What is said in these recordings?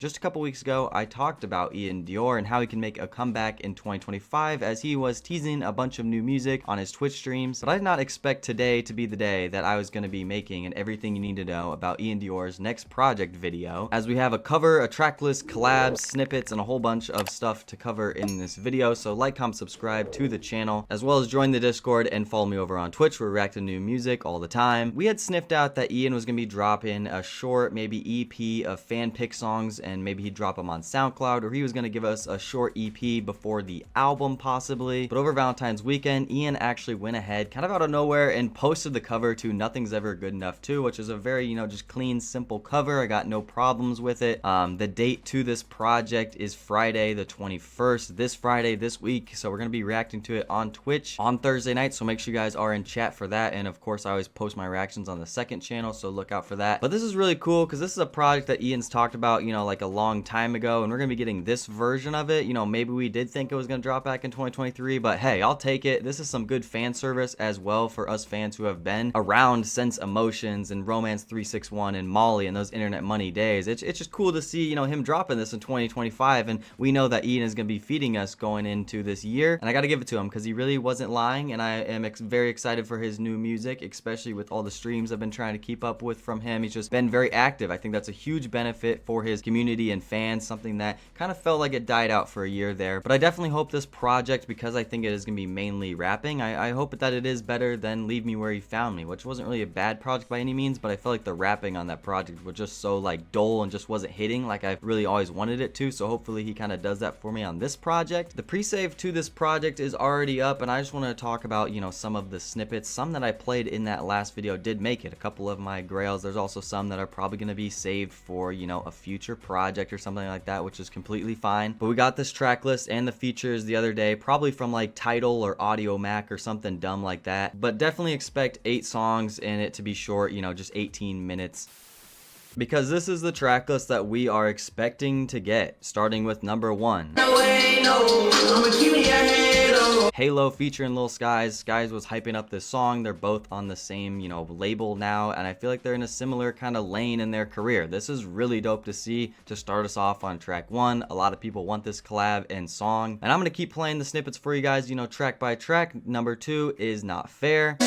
Just a couple weeks ago, I talked about Iann Dior and how he can make a comeback in 2025 as he was teasing a bunch of new music on his Twitch streams, but I did not expect today to be the day that I was going to be making an everything you need to know about Iann Dior's next project video, as we have a cover, a track list, collabs, snippets, and a whole bunch of stuff to cover in this video. So like, comment, subscribe to the channel, as well as join the Discord and follow me over on Twitch where we react to new music all the time. We had sniffed out that Iann was going to be dropping a short, maybe EP of fan pick songs, and maybe he'd drop them on SoundCloud, or he was going to give us a short EP before the album possibly. But over Valentine's weekend, Iann actually went ahead kind of out of nowhere and posted the cover to Nothing's Ever Good Enough 2, which is a very, just clean, simple cover. I got no problems with it. The date to this project is Friday the 21st, this Friday, this week. So we're going to be reacting to it on Twitch on Thursday night. So make sure you guys are in chat for that. And of course, I always post my reactions on the second channel, so look out for that. But this is really cool because this is a project that Iann's talked about, like a long time ago, and we're gonna be getting this version of it. Maybe we did think it was gonna drop back in 2023, but hey, I'll take it. This is some good fan service as well for us fans who have been around since Emotions and Romance 361 and Molly and those internet money days. It's just cool to see him dropping this in 2025, and we know that Iann is gonna be feeding us going into this year, and I gotta give it to him because he really wasn't lying, and I am very excited for his new music, especially with all the streams I've been trying to keep up with from him. He's just been very active. I think that's a huge benefit for his community and fans, something that kind of felt like it died out for a year there. But I definitely hope this project, because I think it is going to be mainly rapping, I hope that it is better than Leave Me Where You Found Me, which wasn't really a bad project by any means, but I felt like the rapping on that project was just so like dull and just wasn't hitting like I really always wanted it to. So hopefully he kind of does that for me on this project. The pre-save to this project is already up, and I just want to talk about some of the snippets. Some that I played in that last video did make it, a couple of my grails. There's also some that are probably going to be saved for a future project or something like that, which is completely fine. But we got this track list and the features the other day, probably from like Tidal or Audio Mac or something dumb like that. But definitely expect 8 songs and it to be short, just 18 minutes. Because this is the track list that we are expecting to get, starting with number 1. No way, no. I'ma keep your head on. Halo featuring Lil Skies. Skies was hyping up this song. They're both on the same, label now, and I feel like they're in a similar kind of lane in their career. This is really dope to see to start us off on track 1. A lot of people want this collab and song, and I'm gonna keep playing the snippets for you guys, track by track. Number 2 is Not Fair.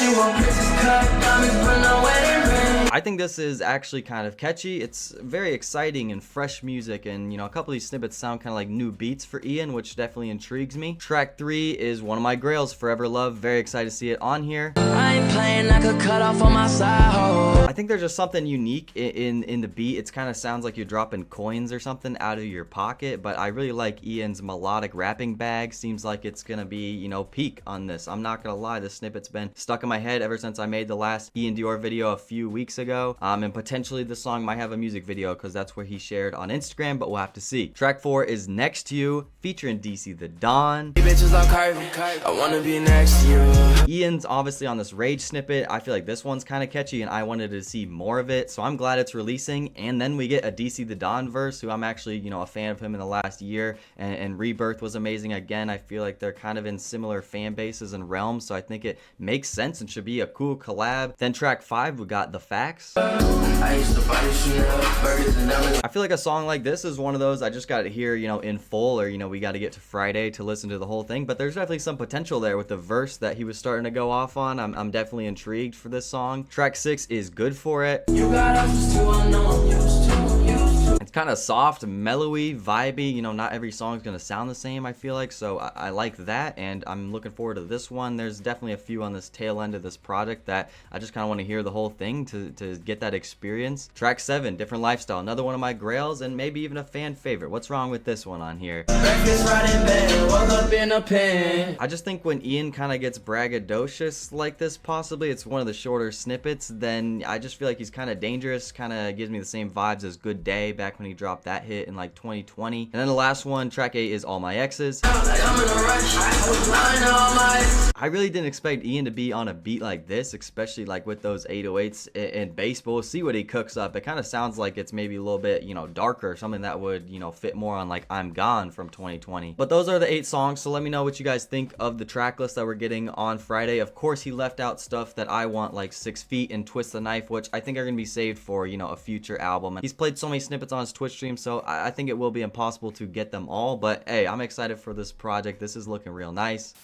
I think this is actually kind of catchy. It's very exciting and fresh music, and a couple of these snippets sound kind of like new beats for Iann, which definitely intrigues me. Track 3 is one of my grails, Forever Love. Very excited to see it on here. I ain't playing like a cut off on my side. I think there's just something unique in the beat. It kind of sounds like you're dropping coins or something out of your pocket, but I really like Iann's melodic rapping bag. Seems like it's gonna be peak on this. I'm not gonna lie, this snippet's been stuck in my head ever since I made the last Iann Dior video a few weeks ago, and potentially the song might have a music video because that's where he shared on Instagram, but we'll have to see. Track 4 is Next to You featuring DC the Don. I wanna be next to you. Iann's obviously on this Rage snippet. I feel like this one's kind of catchy and I wanted to see more of it, so I'm glad it's releasing. And then we get a DC the Don verse, who I'm actually a fan of him in the last year, and Rebirth was amazing. Again, I feel like they're kind of in similar fan bases and realms, so I think it makes sense and should be a cool collab. Then track 5, we got The Facts. I feel like a song like this is one of those I just got to hear in full, or we got to get to Friday to listen to the whole thing, but there's definitely some potential there with the verse that he was starting to go off on. I'm definitely intrigued for this song. Track 6 is Good For It. You got us to unknown, used to. It's kind of soft, mellowy, vibey. Not every song is going to sound the same, I feel like, so I like that, and I'm looking forward to this one. There's definitely a few on this tail end of this project that I just kind of want to hear the whole thing to get that experience. Track 7, Different Lifestyle, another one of my grails and maybe even a fan favorite. What's wrong with this one on here? Breakfast right in bed, woke up in a pen. I just think when Iann kind of gets braggadocious like this, possibly it's one of the shorter snippets, then I just feel like he's kind of dangerous, kind of gives me the same vibes as Good Day back when he dropped that hit in like 2020. And then the last one, track 8, is All My Exes. I really didn't expect Iann to be on a beat like this, especially like with those 808s and bass, but we'll see what he cooks up. It kind of sounds like it's maybe a little bit, darker, something that would, fit more on like I'm Gone from 2020. But those are the 8 songs, so let me know what you guys think of the track list that we're getting on Friday. Of course, he left out stuff that I want, like 6 Feet and Twist the Knife, which I think are going to be saved for, a future album. And he's played so many snippets on his Twitch stream, so I think it will be impossible to get them all. But hey, I'm excited for this project. This is looking real nice.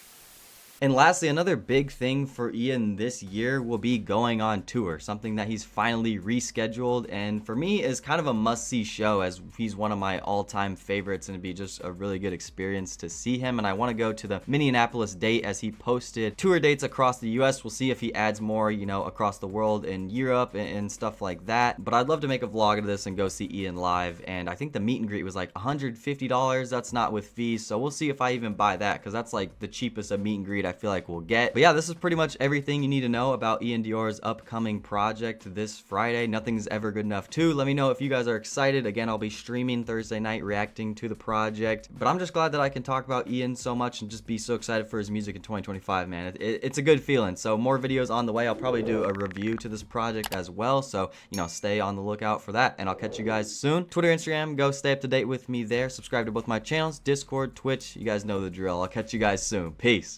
And lastly, another big thing for Ian this year will be going on tour, something that he's finally rescheduled, and for me is kind of a must-see show, as he's one of my all-time favorites, and it'd be just a really good experience to see him. And I want to go to the Minneapolis date, as he posted tour dates across the US. We'll see if he adds more, you know, across the world in Europe and stuff like that. But I'd love to make a vlog of this and go see Ian live, and I think the meet and greet was like $150. That's not with fees, so we'll see if I even buy that, because that's like the cheapest a meet and greet I feel like we'll get. But yeah, this is pretty much everything you need to know about Iann Dior's upcoming project this Friday. Nothing's ever good enough too. Let me know if you guys are excited. Again, I'll be streaming Thursday night, reacting to the project. But I'm just glad that I can talk about Ian so much and just be so excited for his music in 2025, man. It's a good feeling. So more videos on the way. I'll probably do a review to this project as well. So, you know, stay on the lookout for that. And I'll catch you guys soon. Twitter, Instagram, go stay up to date with me there. Subscribe to both my channels, Discord, Twitch. You guys know the drill. I'll catch you guys soon. Peace.